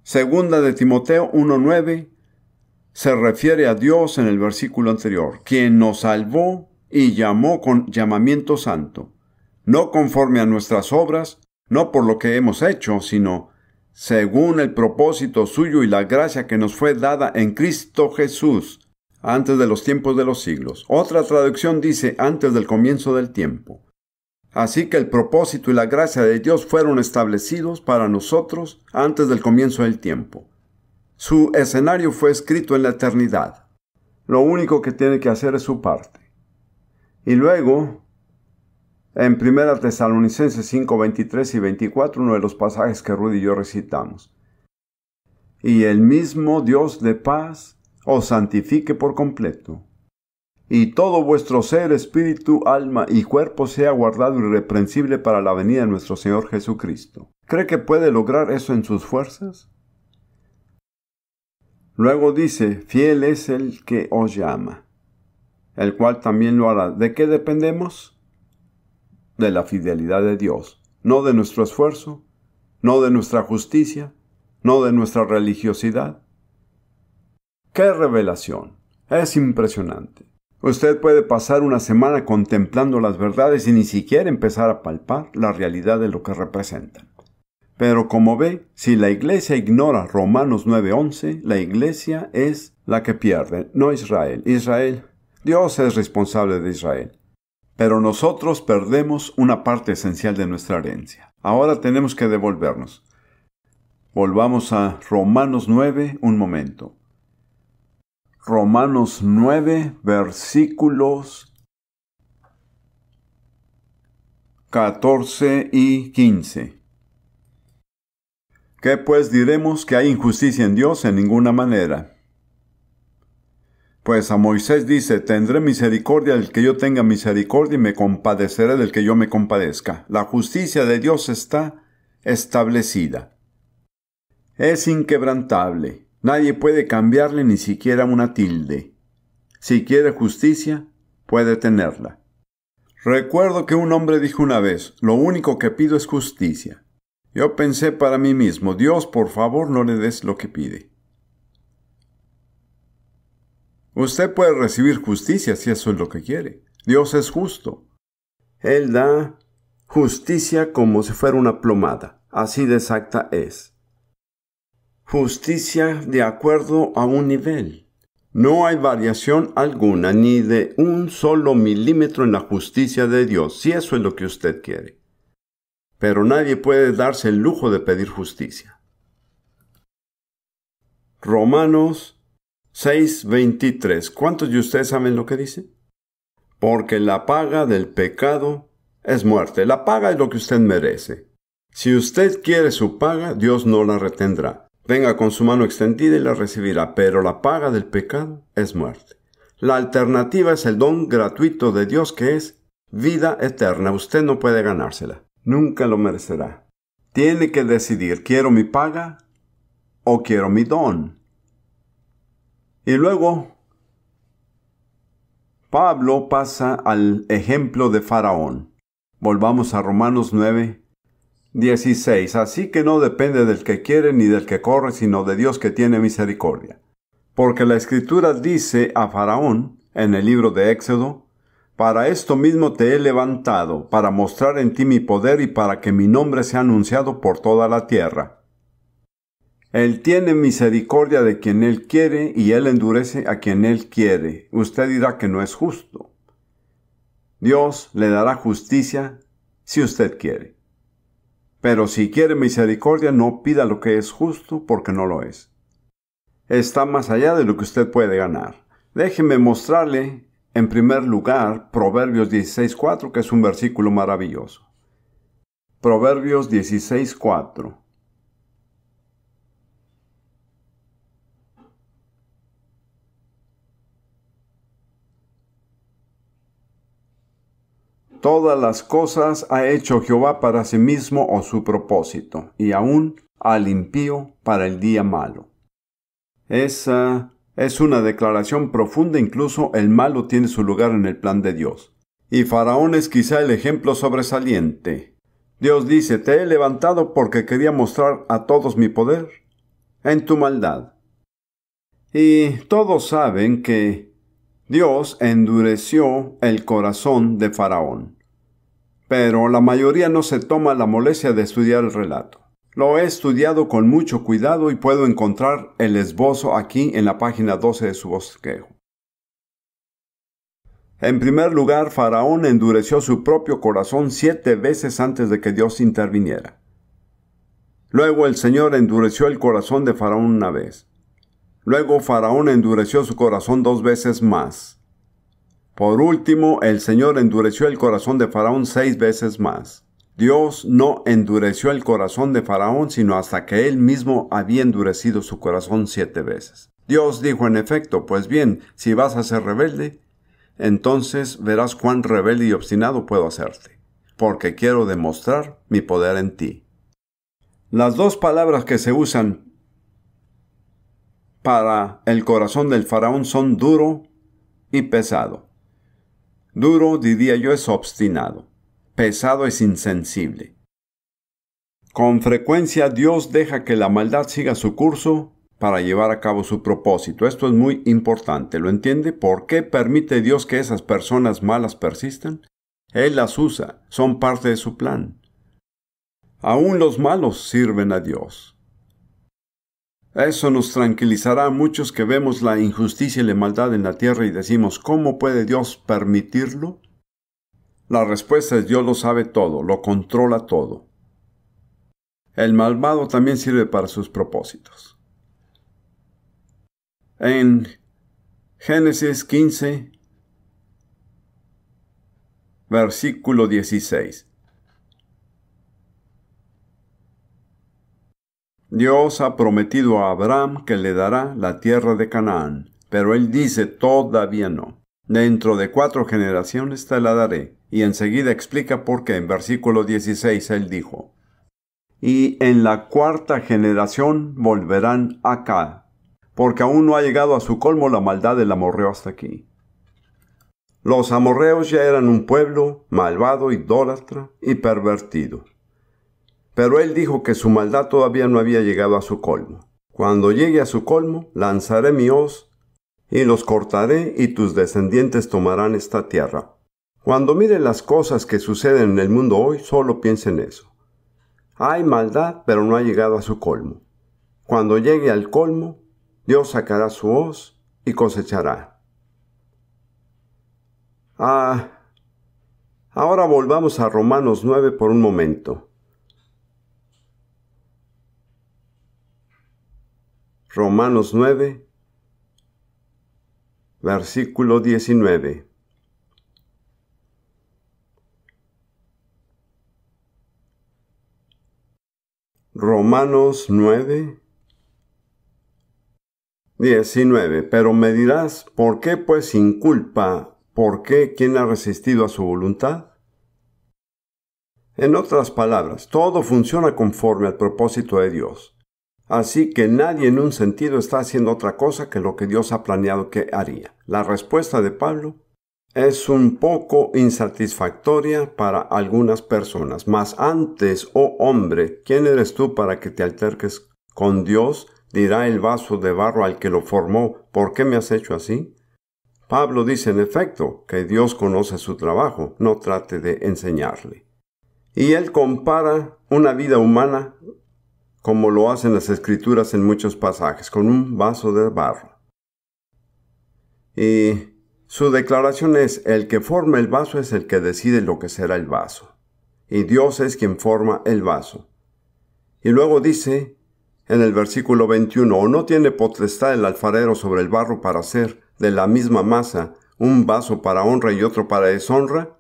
2 de Timoteo 1:9 se refiere a Dios en el versículo anterior, quien nos salvó y llamó con llamamiento santo, no conforme a nuestras obras, no por lo que hemos hecho, sino según el propósito suyo y la gracia que nos fue dada en Cristo Jesús, antes de los tiempos de los siglos. Otra traducción dice, antes del comienzo del tiempo. Así que el propósito y la gracia de Dios fueron establecidos para nosotros antes del comienzo del tiempo. Su escenario fue escrito en la eternidad. Lo único que tiene que hacer es su parte. Y luego, en 1 Tesalonicenses 5, 23 y 24, uno de los pasajes que Rudy y yo recitamos. Y el mismo Dios de paz os santifique por completo, y todo vuestro ser, espíritu, alma y cuerpo sea guardado irreprensible para la venida de nuestro Señor Jesucristo. ¿Cree que puede lograr eso en sus fuerzas? Luego dice, fiel es el que os llama, el cual también lo hará. ¿De qué dependemos? De la fidelidad de Dios, no de nuestro esfuerzo, no de nuestra justicia, no de nuestra religiosidad. ¡Qué revelación! Es impresionante. Usted puede pasar una semana contemplando las verdades y ni siquiera empezar a palpar la realidad de lo que representan. Pero como ve, si la iglesia ignora Romanos 9:11, la iglesia es la que pierde, no Israel. Dios es responsable de Israel. Pero nosotros perdemos una parte esencial de nuestra herencia. Ahora tenemos que devolvernos. Volvamos a Romanos 9 un momento. Romanos 9, versículos 14 y 15. ¿Qué pues diremos? ¿Que hay injusticia en Dios? En ninguna manera. Pues a Moisés dice, tendré misericordia del que yo tenga misericordia y me compadeceré del que yo me compadezca. La justicia de Dios está establecida. Es inquebrantable. Nadie puede cambiarle ni siquiera una tilde. Si quiere justicia, puede tenerla. Recuerdo que un hombre dijo una vez, lo único que pido es justicia. Yo pensé para mí mismo, Dios, por favor, no le des lo que pide. Usted puede recibir justicia si eso es lo que quiere. Dios es justo. Él da justicia como si fuera una plomada. Así de exacta es. Justicia de acuerdo a un nivel. No hay variación alguna, ni de un solo milímetro en la justicia de Dios, si eso es lo que usted quiere. Pero nadie puede darse el lujo de pedir justicia. Romanos 6:23. ¿Cuántos de ustedes saben lo que dice? Porque la paga del pecado es muerte. La paga es lo que usted merece. Si usted quiere su paga, Dios no la retendrá. Venga con su mano extendida y la recibirá, pero la paga del pecado es muerte. La alternativa es el don gratuito de Dios que es vida eterna. Usted no puede ganársela. Nunca lo merecerá. Tiene que decidir, ¿quiero mi paga o quiero mi don? Y luego, Pablo pasa al ejemplo de Faraón. Volvamos a Romanos 9:16. Así que no depende del que quiere ni del que corre, sino de Dios que tiene misericordia. Porque la Escritura dice a Faraón, en el libro de Éxodo, para esto mismo te he levantado, para mostrar en ti mi poder y para que mi nombre sea anunciado por toda la tierra. Él tiene misericordia de quien Él quiere y Él endurece a quien Él quiere. Usted dirá que no es justo. Dios le dará justicia si usted quiere. Pero si quiere misericordia, no pida lo que es justo porque no lo es. Está más allá de lo que usted puede ganar. Déjeme mostrarle, en primer lugar, Proverbios 16:4, que es un versículo maravilloso. Proverbios 16:4. Todas las cosas ha hecho Jehová para sí mismo o su propósito, y aún al impío para el día malo. Esa es una declaración profunda, incluso el malo tiene su lugar en el plan de Dios. Y Faraón es quizá el ejemplo sobresaliente. Dios dice, te he levantado porque quería mostrar a todos mi poder en tu maldad. Y todos saben que Dios endureció el corazón de Faraón. Pero la mayoría no se toma la molestia de estudiar el relato. Lo he estudiado con mucho cuidado y puedo encontrar el esbozo aquí en la página 12 de su bosquejo. En primer lugar, Faraón endureció su propio corazón 7 veces antes de que Dios interviniera. Luego el Señor endureció el corazón de Faraón una vez. Luego Faraón endureció su corazón 2 veces más. Por último, el Señor endureció el corazón de Faraón 6 veces más. Dios no endureció el corazón de Faraón, sino hasta que él mismo había endurecido su corazón 7 veces. Dios dijo en efecto, pues bien, si vas a ser rebelde, entonces verás cuán rebelde y obstinado puedo hacerte, porque quiero demostrar mi poder en ti. Las dos palabras que se usan para el corazón del Faraón son duro y pesado. Duro, diría yo, es obstinado. Pesado es insensible. Con frecuencia Dios deja que la maldad siga su curso para llevar a cabo su propósito. Esto es muy importante, ¿lo entiende? ¿Por qué permite Dios que esas personas malas persistan? Él las usa, son parte de su plan. Aún los malos sirven a Dios. Eso nos tranquilizará a muchos que vemos la injusticia y la maldad en la tierra y decimos, ¿cómo puede Dios permitirlo? La respuesta es Dios lo sabe todo, lo controla todo. El malvado también sirve para sus propósitos. En Génesis 15, versículo 16. Dios ha prometido a Abraham que le dará la tierra de Canaán, pero él dice todavía no. Dentro de 4 generaciones te la daré. Y enseguida explica por qué. En versículo 16 él dijo: y en la 4ª generación volverán acá, porque aún no ha llegado a su colmo la maldad del amorreo hasta aquí. Los amorreos ya eran un pueblo malvado, idólatra y pervertido. Pero él dijo que su maldad todavía no había llegado a su colmo. Cuando llegue a su colmo, lanzaré mi hoz y los cortaré, y tus descendientes tomarán esta tierra. Cuando mire las cosas que suceden en el mundo hoy, solo piense en eso. Hay maldad, pero no ha llegado a su colmo. Cuando llegue al colmo, Dios sacará su hoz y cosechará. Ahora volvamos a Romanos 9 por un momento. Romanos 9, versículo 19. Romanos 9, 19. Pero me dirás, ¿por qué pues sin culpa? ¿Por qué? ¿Quién ha resistido a su voluntad? En otras palabras, todo funciona conforme al propósito de Dios. Así que nadie en un sentido está haciendo otra cosa que lo que Dios ha planeado que haría. La respuesta de Pablo es un poco insatisfactoria para algunas personas. Mas antes, oh hombre, ¿quién eres tú para que te alterques con Dios? Dirá el vaso de barro al que lo formó: ¿por qué me has hecho así? Pablo dice en efecto que Dios conoce su trabajo, no trate de enseñarle. Y él compara una vida humana, como lo hacen las Escrituras en muchos pasajes, con un vaso de barro. Y su declaración es: el que forma el vaso es el que decide lo que será el vaso. Y Dios es quien forma el vaso. Y luego dice en el versículo 21, ¿o no tiene potestad el alfarero sobre el barro para hacer de la misma masa un vaso para honra y otro para deshonra?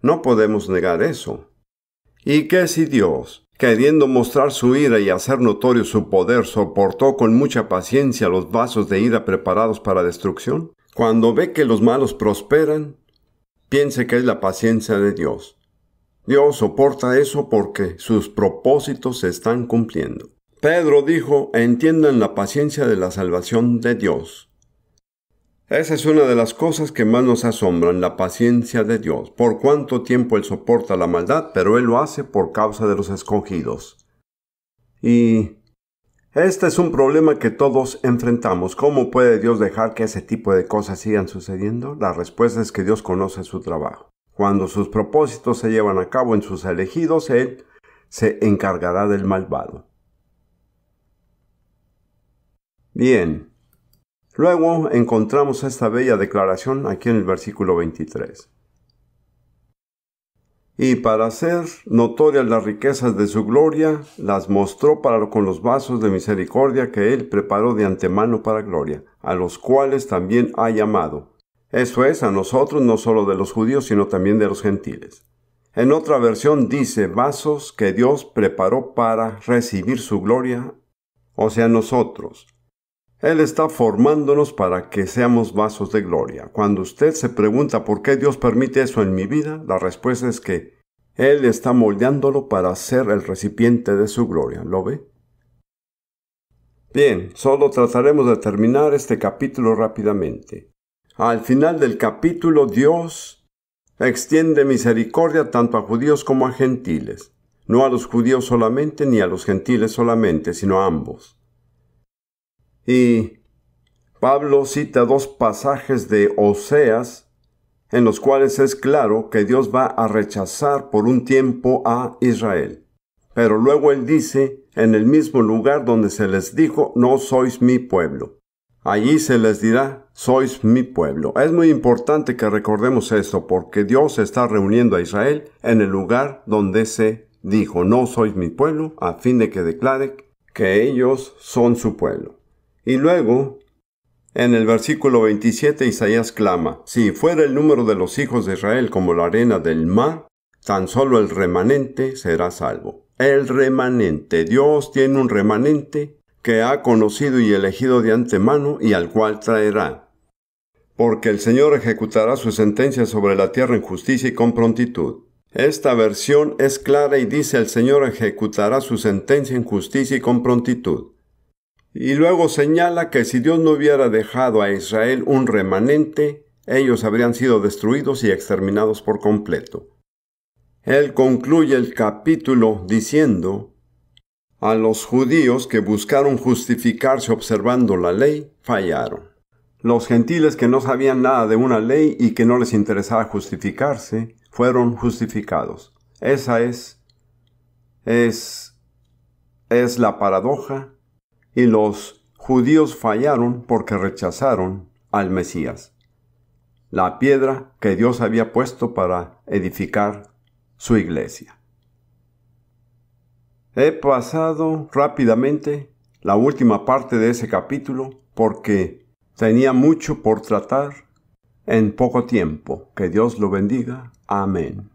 No podemos negar eso. ¿Y qué si Dios, queriendo mostrar su ira y hacer notorio su poder, soportó con mucha paciencia los vasos de ira preparados para destrucción? Cuando ve que los malos prosperan, piense que es la paciencia de Dios. Dios soporta eso porque sus propósitos se están cumpliendo. Pedro dijo: entiendan la paciencia de la salvación de Dios. Esa es una de las cosas que más nos asombran, la paciencia de Dios. Por cuánto tiempo Él soporta la maldad, pero Él lo hace por causa de los escogidos. Y este es un problema que todos enfrentamos. ¿Cómo puede Dios dejar que ese tipo de cosas sigan sucediendo? La respuesta es que Dios conoce su trabajo. Cuando sus propósitos se llevan a cabo en sus elegidos, Él se encargará del malvado. Bien. Luego encontramos esta bella declaración aquí en el versículo 23. Y para hacer notorias las riquezas de su gloria, las mostró con los vasos de misericordia que Él preparó de antemano para gloria, a los cuales también ha llamado. Eso es, a nosotros, no solo de los judíos, sino también de los gentiles. En otra versión dice: vasos que Dios preparó para recibir su gloria, o sea, nosotros. Él está formándonos para que seamos vasos de gloria. Cuando usted se pregunta por qué Dios permite eso en mi vida, la respuesta es que Él está moldeándolo para ser el recipiente de su gloria. ¿Lo ve? Bien, solo trataremos de terminar este capítulo rápidamente. Al final del capítulo, Dios extiende misericordia tanto a judíos como a gentiles. No a los judíos solamente, ni a los gentiles solamente, sino a ambos. Y Pablo cita 2 pasajes de Oseas, en los cuales es claro que Dios va a rechazar por un tiempo a Israel. Pero luego él dice, en el mismo lugar donde se les dijo: no sois mi pueblo, allí se les dirá: sois mi pueblo. Es muy importante que recordemos esto, porque Dios está reuniendo a Israel en el lugar donde se dijo, no sois mi pueblo, a fin de que declare que ellos son su pueblo. Y luego, en el versículo 27, Isaías clama, si fuera el número de los hijos de Israel como la arena del mar, tan solo el remanente será salvo. El remanente. Dios tiene un remanente que ha conocido y elegido de antemano y al cual traerá. Porque el Señor ejecutará su sentencia sobre la tierra en justicia y con prontitud. Esta versión es clara y dice, el Señor ejecutará su sentencia en justicia y con prontitud. Y luego señala que si Dios no hubiera dejado a Israel un remanente, ellos habrían sido destruidos y exterminados por completo. Él concluye el capítulo diciendo, a los judíos que buscaron justificarse observando la ley, fallaron. Los gentiles que no sabían nada de una ley y que no les interesaba justificarse, fueron justificados. Esa es la paradoja. Y los judíos fallaron porque rechazaron al Mesías, la piedra que Dios había puesto para edificar su iglesia. He pasado rápidamente la última parte de ese capítulo porque tenía mucho por tratar en poco tiempo. Que Dios lo bendiga. Amén.